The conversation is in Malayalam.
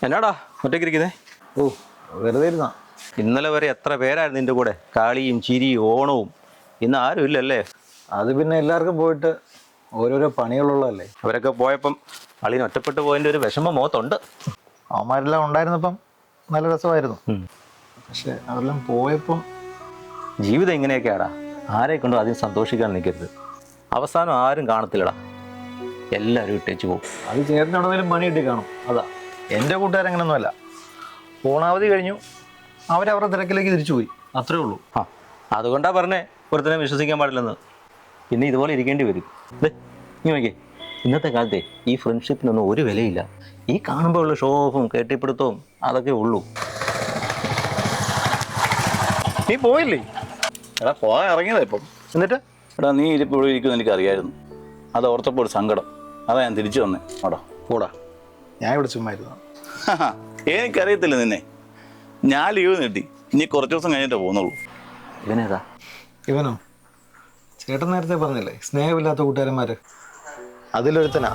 എന്നാടാ ഒറ്റയ്ക്കിരിക്കുന്നേ? ഓ വെറുതെ ഇരുന്നാ. ഇന്നലെ വരെ എത്ര പേരായിരുന്നു നിന്റെ കൂടെ? കളിയും ചിരിയും ഓണവും. ഇന്ന് ആരും ഇല്ലല്ലേ? അത് പിന്നെ എല്ലാവർക്കും പോയിട്ട് ഓരോരോ പണികളുള്ളതല്ലേ. അവരൊക്കെ പോയപ്പം അളിന് ഒറ്റപ്പെട്ടു പോയതിൻ്റെ ഒരു വിഷമം മുഖത്തുണ്ട്. അവന്മാരെല്ലാം ഉണ്ടായിരുന്നപ്പം നല്ല രസമായിരുന്നു. പക്ഷെ അവരെല്ലാം പോയപ്പം ജീവിതം ഇങ്ങനെയൊക്കെയാടാ. ആരെ കൊണ്ടും ആദ്യം സന്തോഷിക്കാൻ നിൽക്കരുത്. അവസാനം ആരും കാണത്തില്ലടാ, എല്ലാവരും ഇട്ടേച്ച് പോകും. അത് ചേട്ടന് എവിടെയെങ്കിലും പണി കിട്ടി കാണും. അതാ. എൻ്റെ കൂട്ടുകാരങ്ങനൊന്നുമല്ല. ഓണാവധി കഴിഞ്ഞു, അവരവരുടെ തിരക്കിലേക്ക് തിരിച്ചു പോയി, അത്രേ ഉള്ളൂ. ആ, അതുകൊണ്ടാണ് പറഞ്ഞേ ഒരുത്തനെ വിശ്വസിക്കാൻ പാടില്ലെന്ന്. പിന്നെ ഇതുപോലെ ഇരിക്കേണ്ടി വരും. നീ നോക്കിയേ, ഇന്നത്തെ കാലത്തെ ഈ ഫ്രണ്ട്ഷിപ്പിനൊന്നും ഒരു വിലയില്ല. ഈ കാണുമ്പോൾ ഉള്ള ഷോ ഓഫും കെട്ടിപ്പിടുത്തവും അതൊക്കെ ഉള്ളൂ. നീ പോയില്ലേ? എടാ പോകാൻ ഇറങ്ങിയതാ ഇപ്പം. എന്നിട്ട് എടാ നീ ഇതിപ്പോൾ ഇവിടെ ഇരിക്കുമെന്ന് എനിക്കറിയായിരുന്നു. അത് ഓർത്തപ്പോൾ ഒരു സങ്കടം. അതാ ഞാൻ തിരിച്ചു വന്നേ. ഓടാ പോടാ, ഞാൻ ഇവിടെ ചുമ്മായിരുന്നു. എനിക്കറിയത്തില്ല നിന്നെ. ഞാൻ ലീവ് നീട്ടി. ഇനി കുറച്ച് ദിവസം കഴിഞ്ഞിട്ടേ പോകുന്നുള്ളൂ. ഇവനേതാ? ഇവനോ? ചേട്ടൻ നേരത്തെ പറഞ്ഞില്ലേ സ്നേഹമില്ലാത്ത കൂട്ടുകാരന്മാര്, അതിലൊരുത്തനാ.